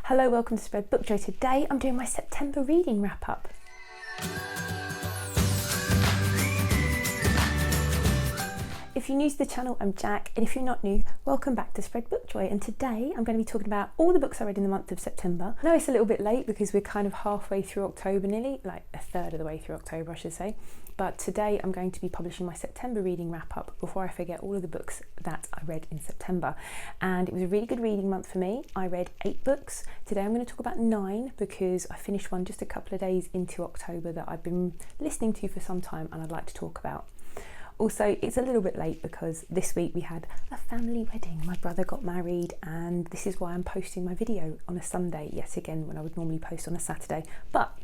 Hello, welcome to Spread Book Joy. Today I'm doing my September reading wrap up. If you're new to the channel, I'm Jack, and if you're not new, welcome back to Spread Book Joy. And today I'm going to be talking about all the books I read in the month of September. I know it's a little bit late because we're kind of halfway through October nearly, like a third of the way through October I should say. But today I'm going to be publishing my September reading wrap up before I forget all of the books that I read in September. And it was a really good reading month for me. I read 8 books. Today I'm going to talk about 9 because I finished one just a couple of days into October that I've been listening to for some time and I'd like to talk about. Also, it's a little bit late because this week we had a family wedding. My brother got married and this is why I'm posting my video on a Sunday, yet again, when I would normally post on a Saturday. But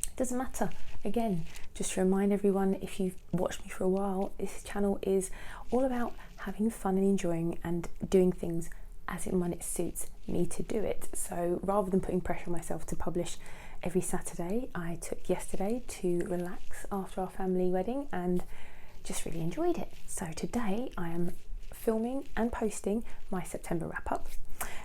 it doesn't matter. Again, just to remind everyone, if you've watched me for a while, this channel is all about having fun and enjoying and doing things as and when it suits me to do it. So rather than putting pressure on myself to publish every Saturday, I took yesterday to relax after our family wedding and just really enjoyed it. So today I am filming and posting my September wrap up.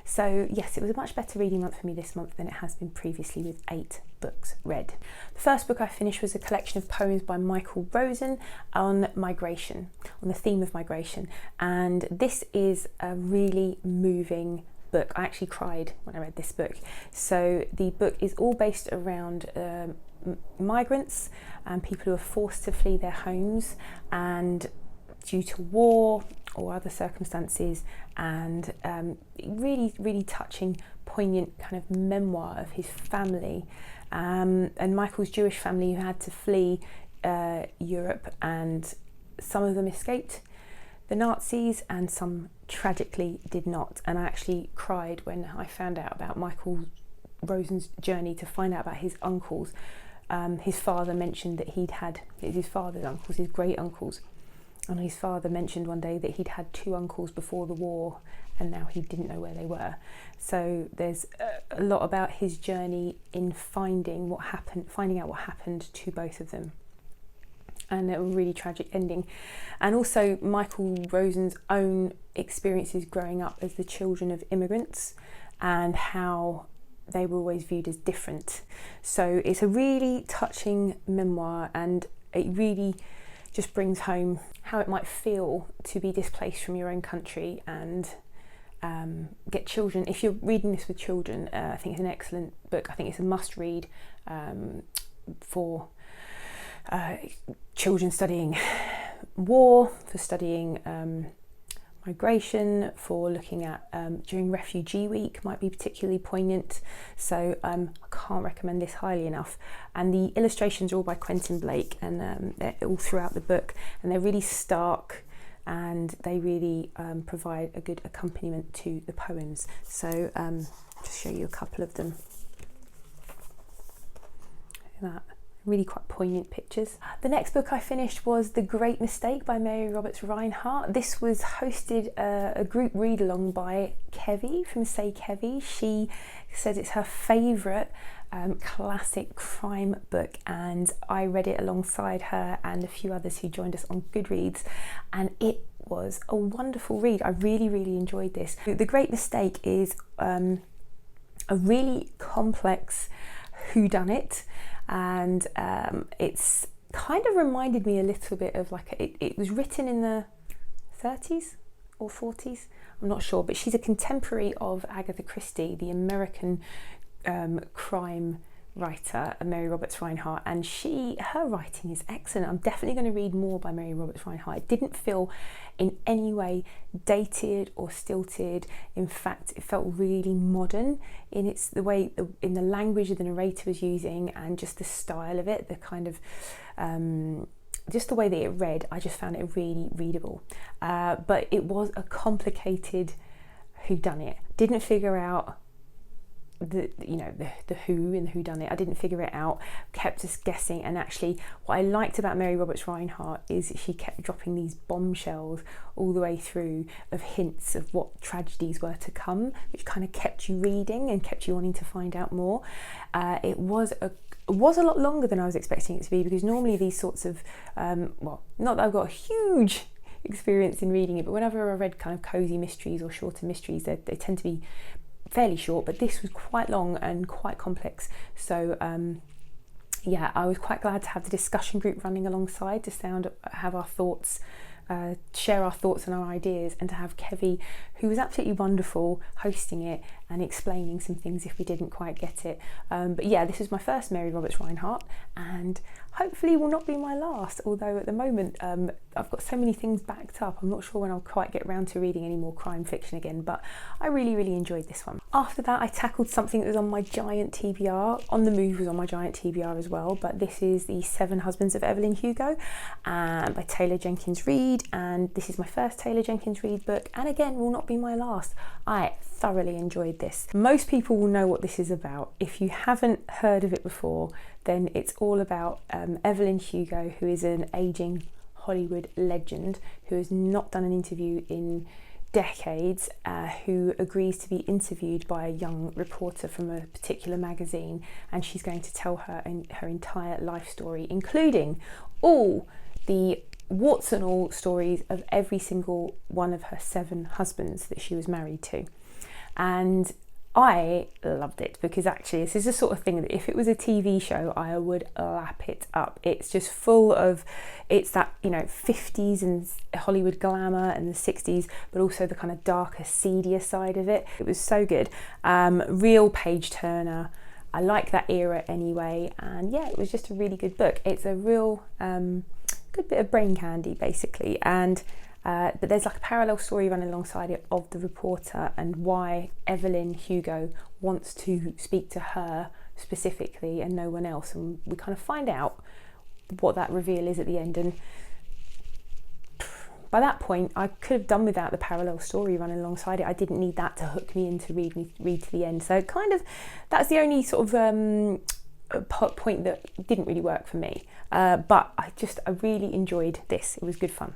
So yes, it was a much better reading month for me this month than it has been previously with 8 books read. The first book I finished was a collection of poems by Rosen on migration, on the theme of migration. And this is a really moving book. I actually cried when I read this book. So the book is all based around migrants and people who are forced to flee their homes and due to war or other circumstances, and really touching, poignant kind of memoir of his family and Michael's Jewish family who had to flee Europe, and some of them escaped the Nazis and some tragically did not. And I actually cried when I found out about Rosen's journey to find out about his uncles. His father mentioned that his father's uncles, his great uncles, and his father mentioned one day that he'd had 2 uncles before the war and now he didn't know where they were. So there's a lot about his journey in finding out what happened to both of them, and a really tragic ending. And also Michael Rosen's own experiences growing up as the children of immigrants and how they were always viewed as different. So it's a really touching memoir, and it really just brings home how it might feel to be displaced from your own country and get children. If you're reading this with children, I think it's an excellent book. I think it's a must read for children studying war, for studying migration, for looking at during Refugee Week might be particularly poignant. So I can't recommend this highly enough. And the illustrations are all by Quentin Blake, and they're all throughout the book, and they're really stark and they really provide a good accompaniment to the poems. So just show you a couple of them. Look at that. Really quite poignant pictures. The next book I finished was The Great Mistake by Mary Roberts Rinehart. This was hosted a group read along by Kevi from Say Kevi. She says it's her favourite classic crime book, and I read it alongside her and a few others who joined us on Goodreads, and it was a wonderful read. I really enjoyed this. The Great Mistake is a really complex whodunit, and it's kind of reminded me a little bit of it was written in the 30s or 40s, I'm not sure, but she's a contemporary of Agatha Christie, the American crime writer, Mary Roberts Rinehart, and her writing is excellent. I'm definitely going to read more by Mary Roberts Rinehart. It didn't feel in any way dated or stilted. In fact, it felt really modern in in the language the narrator was using, and just the style of it, the kind of just the way that it read. I just found it really readable, but it was a complicated whodunit. Didn't figure out the who and the whodunit. I didn't figure it out, kept us guessing. And actually what I liked about Mary Roberts Rinehart is she kept dropping these bombshells all the way through of hints of what tragedies were to come, which kind of kept you reading and kept you wanting to find out more. It was a lot longer than I was expecting it to be, because normally these sorts of not that I've got a huge experience in reading it, but whenever I read kind of cozy mysteries or shorter mysteries, they tend to be fairly short, but this was quite long and quite complex. So yeah, I was quite glad to have the discussion group running alongside to have our thoughts, share our thoughts and our ideas, and to have Kevy, who was absolutely wonderful, hosting it and explaining some things if we didn't quite get it. But yeah, this is my first Mary Roberts Rinehart, and hopefully will not be my last, although at the moment I've got so many things backed up. I'm not sure when I'll quite get round to reading any more crime fiction again, but I really enjoyed this one. After that, I tackled something that was on my giant TBR. On the Move was on my giant TBR as well, but this is The Seven Husbands of Evelyn Hugo by Taylor Jenkins Reid, and this is my first Taylor Jenkins Reid book, and again will not be my last. I thoroughly enjoyed this. Most people will know what this is about. If you haven't heard of it before, then it's all about Evelyn Hugo, who is an ageing Hollywood legend who has not done an interview in decades, who agrees to be interviewed by a young reporter from a particular magazine, and she's going to tell her entire life story, including all the warts and all stories of every single one of her 7 husbands that she was married to. And I loved it, because actually this is the sort of thing that if it was a TV show, I would lap it up. It's just full of, it's that, you know, 50s and Hollywood glamour and the 60s, but also the kind of darker, seedier side of it. It was so good. Real page turner. I like that era anyway, and yeah, it was just a really good book. It's a real good bit of brain candy, basically, and but there's like a parallel story running alongside it of the reporter and why Evelyn Hugo wants to speak to her specifically and no one else, and we kind of find out what that reveal is at the end. And by that point I could have done without the parallel story running alongside it. I didn't need that to hook me in to read to the end. So kind of that's the only sort of point that didn't really work for me, but I really enjoyed this. It was good fun.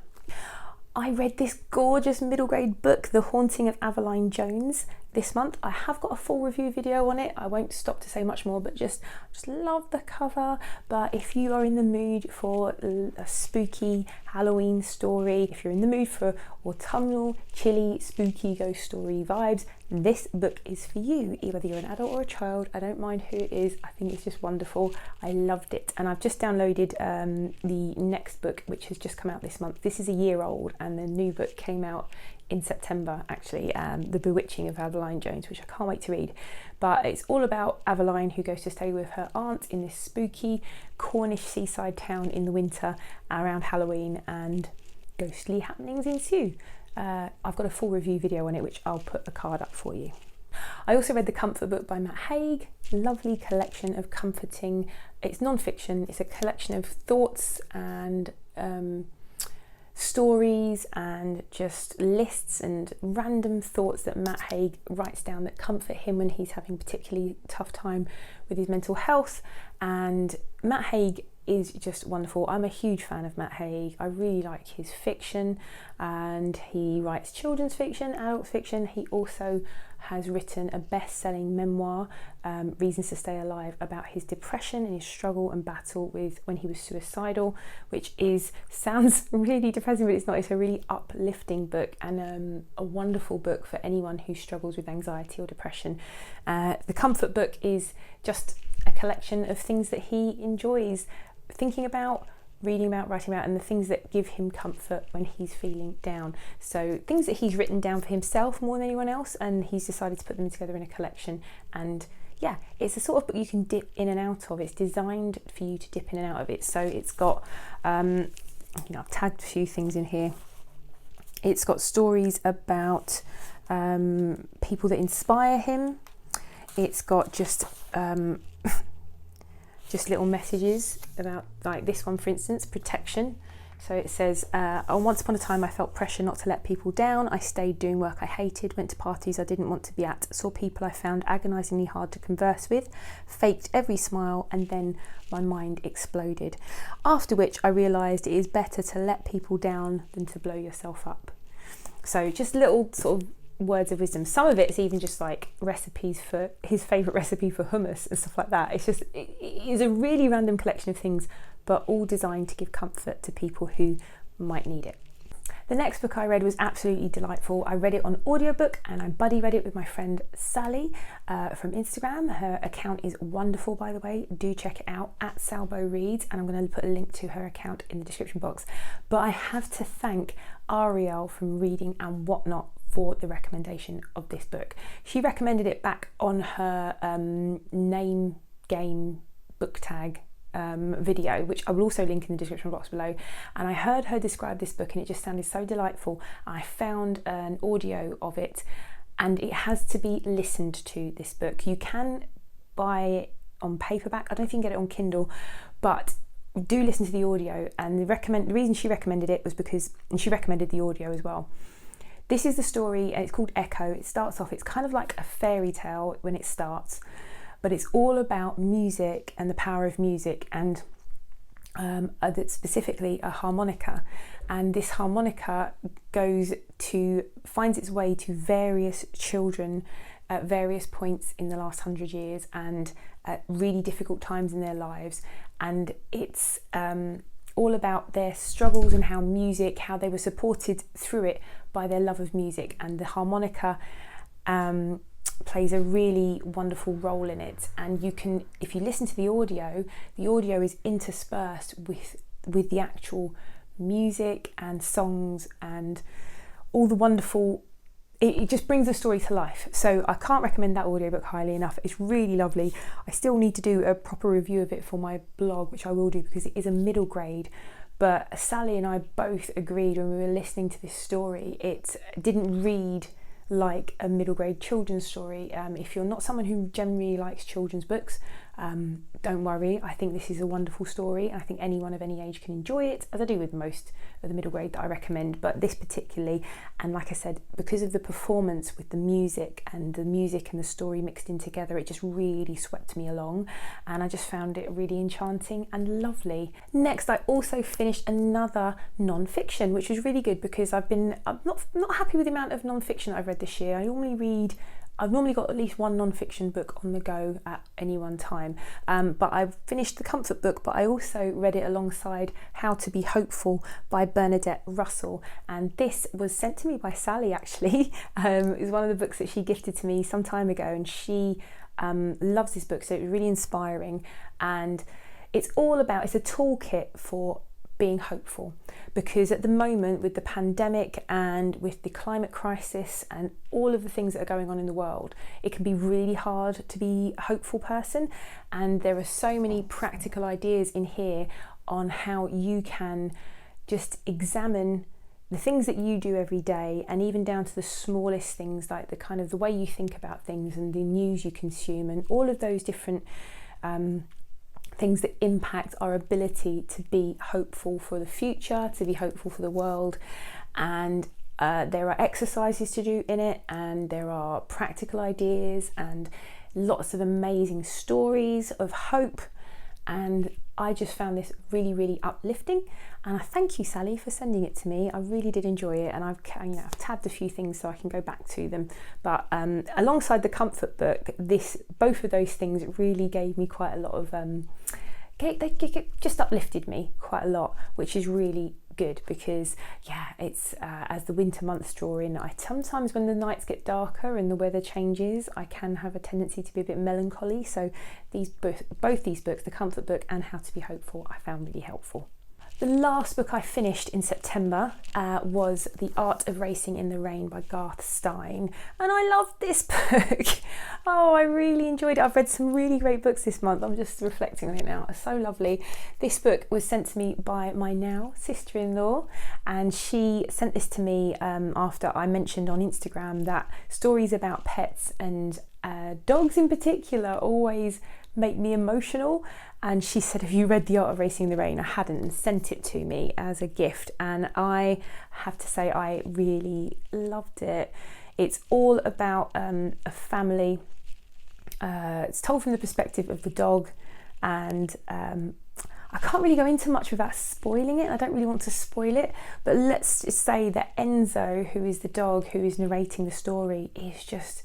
I read this gorgeous middle grade book, The Haunting of Aveline Jones, this month. I have got a full review video on it. I won't stop to say much more, but just love the cover. But if you are in the mood for a spooky Halloween story, if you're in the mood for autumnal, chilly, spooky ghost story vibes, this book is for you. Whether you're an adult or a child, I don't mind who it is. I think it's just wonderful. I loved it. And I've just downloaded the next book, which has just come out this month. This is a year old, and the new book came out in September, actually, The Bewitching of Aveline Jones, which I can't wait to read. But it's all about Aveline, who goes to stay with her aunt in this spooky Cornish seaside town in the winter around Halloween, and ghostly happenings ensue. I've got a full review video on it, which I'll put a card up for you. I also read The Comfort Book by Matt Haig, lovely collection of comforting, it's non-fiction, it's a collection of thoughts and stories and just lists and random thoughts that Matt Haig writes down that comfort him when he's having a particularly tough time with his mental health. And Matt Haig is just wonderful. I'm a huge fan of Matt Haig. I really like his fiction, and he writes children's fiction, adult fiction. He also has written a best-selling memoir, Reasons to Stay Alive, about his depression and his struggle and battle with when he was suicidal, which sounds really depressing, but it's not. It's a really uplifting book, and a wonderful book for anyone who struggles with anxiety or depression. The Comfort Book is just a collection of things that he enjoys thinking about, reading about, writing about, and the things that give him comfort when he's feeling down. So things that he's written down for himself more than anyone else, and he's decided to put them together in a collection. And yeah, it's a sort of book you can dip in and out of. It's designed for you to dip in and out of it. So it's got, I've tagged a few things in here. It's got stories about people that inspire him. It's got just little messages about, like this one for instance, protection. So it says, once upon a time I felt pressure not to let people down. I stayed doing work I hated, went to parties I didn't want to be at, saw people I found agonisingly hard to converse with, faked every smile, and then my mind exploded. After which I realised it is better to let people down than to blow yourself up. So just little sort of words of wisdom. Some of it's even just like recipes for his favourite recipe for hummus and stuff like that. It is a really random collection of things, but all designed to give comfort to people who might need it. The next book I read was absolutely delightful. I read it on audiobook and I buddy read it with my friend Sally from Instagram. Her account is wonderful, by the way. Do check it out at Salvo Reads, and I'm going to put a link to her account in the description box. But I have to thank Ariel from Reading and Whatnot for the recommendation of this book. She recommended it back on her name game book tag video, which I will also link in the description box below, and I heard her describe this book and it just sounded so delightful. I found an audio of it, and it has to be listened to, this book. You can buy it on paperback. I don't know if you can get it on Kindle, but do listen to the audio. And the reason she recommended it was because, and she recommended the audio as well. This is the story, and it's called Echo. It starts off, it's kind of like a fairy tale when it starts, but it's all about music and the power of music, and specifically a harmonica. And this harmonica finds its way to various children at various points in the last 100 years and at really difficult times in their lives. And it's all about their struggles and how they were supported through it by their love of music. And the harmonica plays a really wonderful role in it. And you can, if you listen to the audio is interspersed with the actual music and songs and all the wonderful, it just brings the story to life. So I can't recommend that audiobook highly enough. It's really lovely. I still need to do a proper review of it for my blog, which I will do because it is a middle grade. But Sally and I both agreed when we were listening to this story, it didn't read like a middle grade children's story. If you're not someone who generally likes children's books, don't worry. I think this is a wonderful story. I think anyone of any age can enjoy it, as I do with most of the middle grade that I recommend, but this particularly, and like I said, because of the performance with the music and the story mixed in together, it just really swept me along, and I just found it really enchanting and lovely. Next, I also finished another non-fiction, which was really good because I'm not happy with the amount of non-fiction I've read this year. I've normally got at least one non-fiction book on the go at any one time, but I've finished The Comfort Book, but I also read it alongside How to Be Hopeful by Bernadette Russell, and this was sent to me by Sally actually. It was one of the books that she gifted to me some time ago, and she loves this book, so it was really inspiring. And it's a toolkit for being hopeful, because at the moment, with the pandemic and with the climate crisis and all of the things that are going on in the world, it can be really hard to be a hopeful person. And there are so many practical ideas in here on how you can just examine the things that you do every day, and even down to the smallest things, like the way you think about things and the news you consume, and all of those different things that impact our ability to be hopeful for the future, to be hopeful for the world. And there are exercises to do in it, and there are practical ideas and lots of amazing stories of hope. And I just found this really, really uplifting, and I thank you, Sally, for sending it to me. I really did enjoy it, and I've tabbed a few things so I can go back to them. But alongside The Comfort Book, both of those things really gave me quite a lot of they just uplifted me quite a lot, which is really good, because it's as the winter months draw in, sometimes when the nights get darker and the weather changes, I can have a tendency to be a bit melancholy. So both these books, The Comfort Book and How to Be Hopeful, I found really helpful. The last book I finished in September was The Art of Racing in the Rain by Garth Stein, and I loved this book. Oh, I really enjoyed it. I've read some really great books this month. I'm just reflecting on it now. It's so lovely. This book was sent to me by my now sister-in-law, and she sent this to me after I mentioned on Instagram that stories about pets and dogs in particular always make me emotional. And she said, have you read The Art of Racing in the Rain? I hadn't, and sent it to me as a gift, and I have to say I really loved it. It's all about a family. It's told from the perspective of the dog, and I can't really go into much without spoiling it. I don't really want to spoil it, but let's just say that Enzo, who is the dog who is narrating the story, is just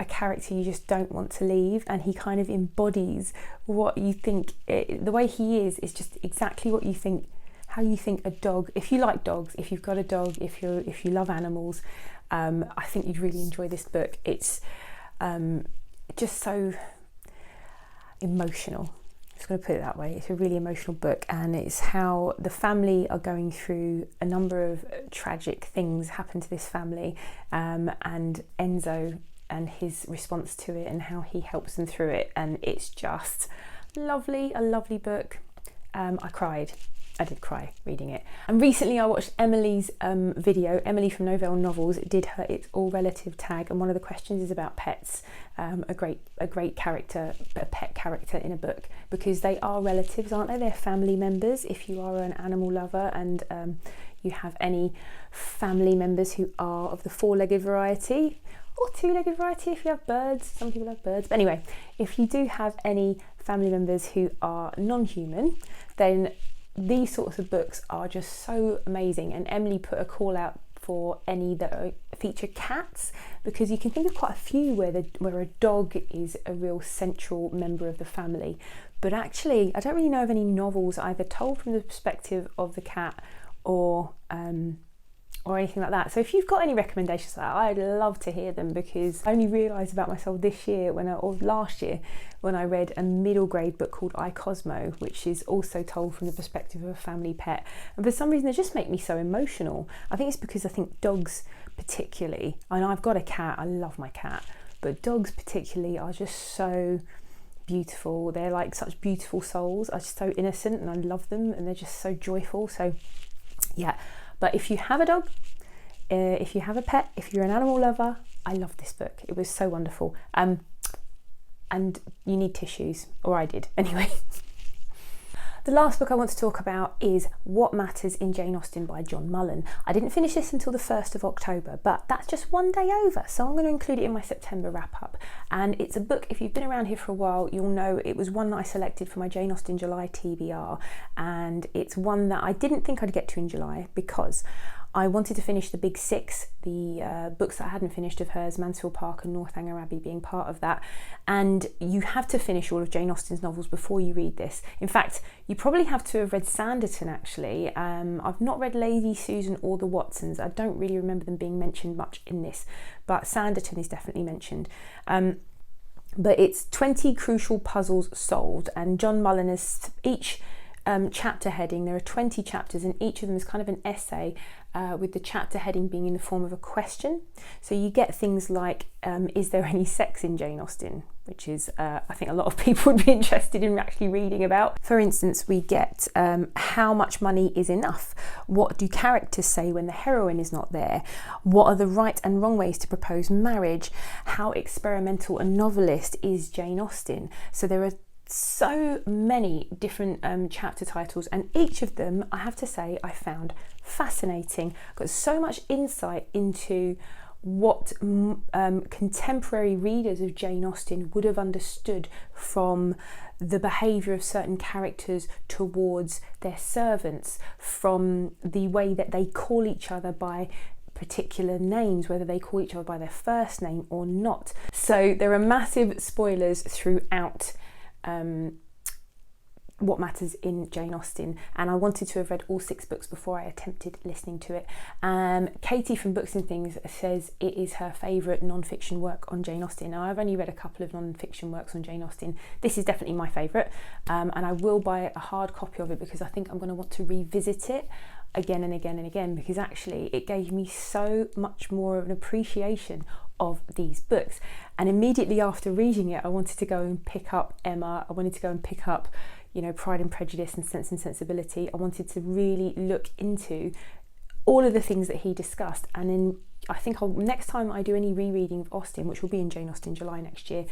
a character you just don't want to leave, and he kind of embodies what you think. The way he is just exactly what you think, how you think a dog, if you like dogs, if you've got a dog, if you love animals, I think you'd really enjoy this book. It's just so emotional. I'm just going to put it that way. It's a really emotional book, and it's how the family are going through a number of tragic things happen to this family, and Enzo and his response to it and how he helps them through it. And it's just lovely, a lovely book. I cried. I did cry reading it. And recently I watched Emily's video. Emily from Novelle Novels did her It's All Relative tag, and one of the questions is about pets. A great character, a pet character in a book, because they are relatives, aren't they? They're family members. If you are an animal lover and you have any family members who are of the four-legged variety, or two-legged variety if you have birds. Some people have birds. But anyway, if you do have any family members who are non-human, then these sorts of books are just so amazing. And Emily put a call out for any that feature cats, because you can think of quite a few where a dog is a real central member of the family. But actually, I don't really know of any novels either told from the perspective of the cat or anything like that. So if you've got any recommendations, I'd love to hear them, because I only realised about myself this year or last year when I read a middle grade book called I, Cosmo, which is also told from the perspective of a family pet. And for some reason, they just make me so emotional. I think it's because I think dogs particularly, and I've got a cat, I love my cat, but dogs particularly are just so beautiful. They're like such beautiful souls, are just so innocent, and I love them, and they're just so joyful. So yeah. But if you have a dog, if you have a pet, if you're an animal lover, I love this book. It was so wonderful. And you need tissues, or I did anyway. The last book I want to talk about is What Matters in Jane Austen by John Mullen. I didn't finish this until the 1st of October, but that's just one day over, so I'm going to include it in my September wrap-up. And it's a book, if you've been around here for a while, you'll know it was one that I selected for my Jane Austen July TBR, and it's one that I didn't think I'd get to in July, because I wanted to finish the big six, the books that I hadn't finished of hers, Mansfield Park and Northanger Abbey being part of that. And you have to finish all of Jane Austen's novels before you read this. In fact, you probably have to have read Sanditon, actually. I've not read Lady Susan or the Watsons. I don't really remember them being mentioned much in this, but Sanditon is definitely mentioned. But it's 20 crucial puzzles solved, and John Mullen has each chapter heading. There are 20 chapters, and each of them is kind of an essay, with the chapter heading being in the form of a question. So you get things like, is there any sex in Jane Austen? Which is, I think a lot of people would be interested in actually reading about. For instance, we get how much money is enough? What do characters say when the heroine is not there? What are the right and wrong ways to propose marriage? How experimental a novelist is Jane Austen? So there are so many different chapter titles, and each of them, I have to say, I found fascinating. Got so much insight into what contemporary readers of Jane Austen would have understood from the behaviour of certain characters towards their servants, from the way that they call each other by particular names, whether they call each other by their first name or not. So there are massive spoilers throughout What Matters in Jane Austen, and I wanted to have read all 6 books before I attempted listening to it. Katie from Books and Things says it is her favourite non-fiction work on Jane Austen. Now, I've only read a couple of non-fiction works on Jane Austen. This is definitely my favourite, and I will buy a hard copy of it, because I think I'm going to want to revisit it again and again and again, because actually it gave me so much more of an appreciation of these books. And immediately after reading it, I wanted to go and pick up Emma. I wanted to go and pick up, Pride and Prejudice and Sense and Sensibility. I wanted to really look into all of the things that he discussed. And then I think next time I do any rereading of Austen, which will be in Jane Austen July next year,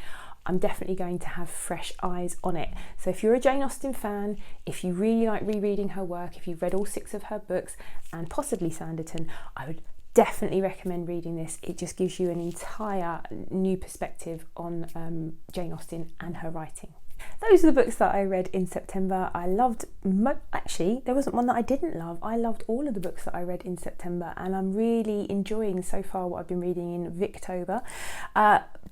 I'm definitely going to have fresh eyes on it. So if you're a Jane Austen fan, if you really like rereading her work, if you've read all 6 of her books and possibly Sanditon, I would definitely recommend reading this. It just gives you an entire new perspective on Jane Austen and her writing. Those are the books that I read in September. I loved, actually, there wasn't one that I didn't love. I loved all of the books that I read in September, and I'm really enjoying so far what I've been reading in Victober.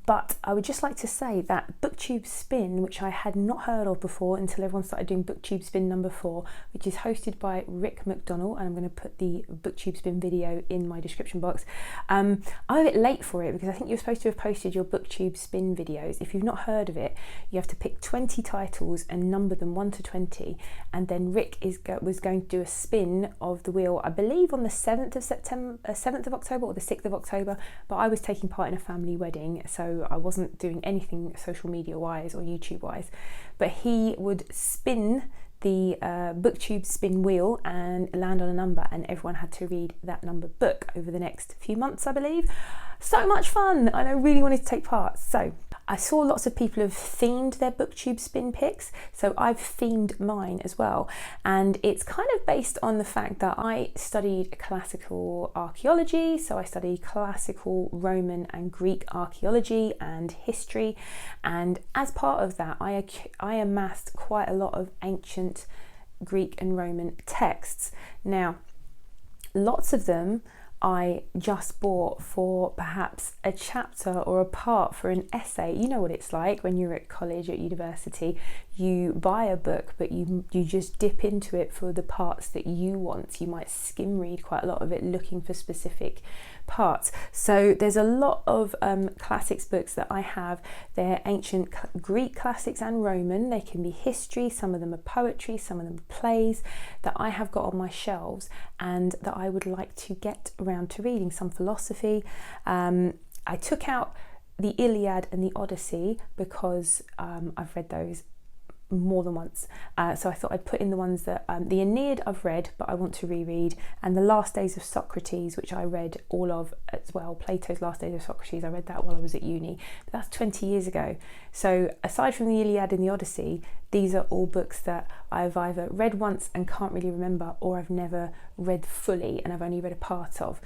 But I would just like to say that Booktube Spin, which I had not heard of before until everyone started doing Booktube Spin number 4, which is hosted by Rick McDonald, and I'm going to put the Booktube Spin video in my description box. I'm a bit late for it because I think you're supposed to have posted your Booktube Spin videos. If you've not heard of it, you have to pick 20 titles and number them 1 to 20, and then Rick was going to do a spin of the wheel, I believe on the 7th of October or the 6th of October, but I was taking part in a family wedding, so I wasn't doing anything social media wise or YouTube wise, but he would spin the Booktube Spin wheel and land on a number, and everyone had to read that number book over the next few months, I believe. So much fun, and I really wanted to take part. So I saw lots of people have themed their Booktube Spin picks, so I've themed mine as well, and it's kind of based on the fact that I studied classical archaeology, so I studied classical Roman and Greek archaeology and history, and as part of that I amassed quite a lot of ancient Greek and Roman texts. Now, lots of them I just bought for perhaps a chapter or a part for an essay. You know what it's like when you're at college, at university, you buy a book but you just dip into it for the parts that you want. You might skim read quite a lot of it looking for specific parts. So there's a lot of classics books that I have. They're ancient Greek classics and Roman. They can be history, some of them are poetry, some of them are plays that I have got on my shelves and that I would like to get around to reading. Some philosophy. I took out the Iliad and the Odyssey because I've read those more than once, so I thought I'd put in the ones that the Aeneid I've read but I want to reread, and the Last Days of Socrates, which I read all of as well. Plato's Last Days of Socrates, I read that while I was at uni, but that's 20 years ago. So aside from the Iliad and the Odyssey, these are all books that I've either read once and can't really remember, or I've never read fully and I've only read a part of.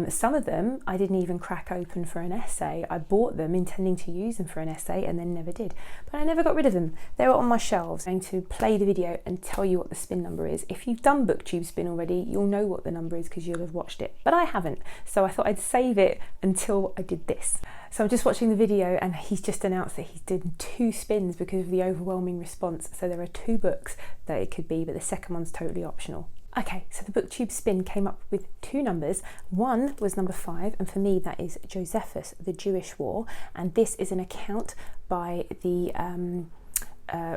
Some of them I didn't even crack open for an essay. I bought them intending to use them for an essay and then never did, but I never got rid of them. They were on my shelves. I'm going to play the video and tell you what the spin number is. If you've done Booktube Spin already, you'll know what the number is because you'll have watched it, but I haven't, so I thought I'd save it until I did this. So I'm just watching the video and he's just announced that he's done 2 spins because of the overwhelming response. So there are 2 books that it could be, but the second one's totally optional. Okay, so the Booktube Spin came up with 2 numbers. One was number 5, and for me that is Josephus, the Jewish War, and this is an account by the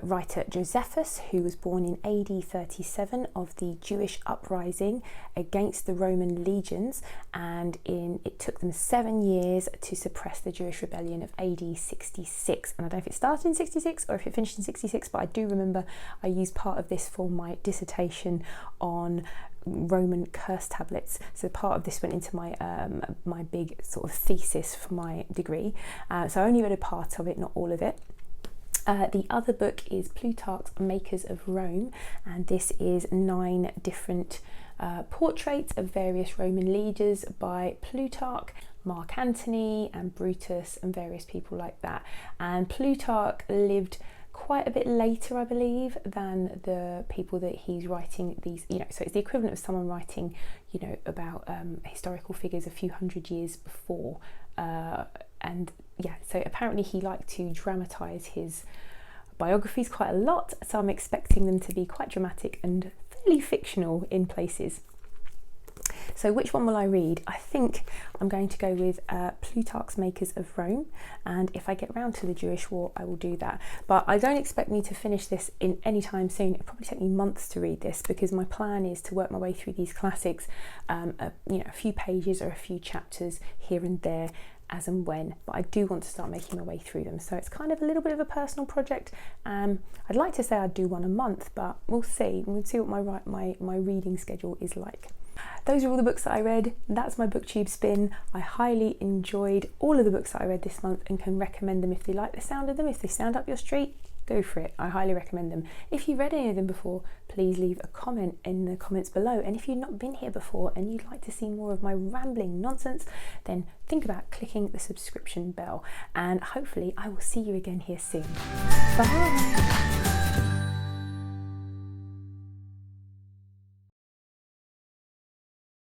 writer Josephus, who was born in AD 37, of the Jewish uprising against the Roman legions, and it took them 7 years to suppress the Jewish rebellion of AD 66. And I don't know if it started in 66 or if it finished in 66, but I do remember I used part of this for my dissertation on Roman curse tablets. So part of this went into my my big sort of thesis for my degree. So I only read a part of it, not all of it. The other book is Plutarch's Makers of Rome, and this is 9 different portraits of various Roman leaders by Plutarch, Mark Antony and Brutus and various people like that. And Plutarch lived quite a bit later, I believe, than the people that he's writing these, so it's the equivalent of someone writing, about historical figures a few hundred years before. And yeah, so apparently he liked to dramatise his biographies quite a lot, so I'm expecting them to be quite dramatic and fairly fictional in places. So which one will I read? I think I'm going to go with Plutarch's Makers of Rome, and if I get round to the Jewish War I will do that, but I don't expect me to finish this in any time soon. It'll probably take me months to read this because my plan is to work my way through these classics, a few pages or a few chapters here and there as and when, but I do want to start making my way through them, so it's kind of a little bit of a personal project. I'd like to say I'd do one a month, but we'll see what my reading schedule is like. Those are all the books that I read. That's my Booktube Spin. I highly enjoyed all of the books that I read this month and can recommend them if you like the sound of them. If they sound up your street, go for it. I highly recommend them. If you've read any of them before, please leave a comment in the comments below. And if you've not been here before and you'd like to see more of my rambling nonsense, then think about clicking the subscription bell. And hopefully I will see you again here soon. Bye!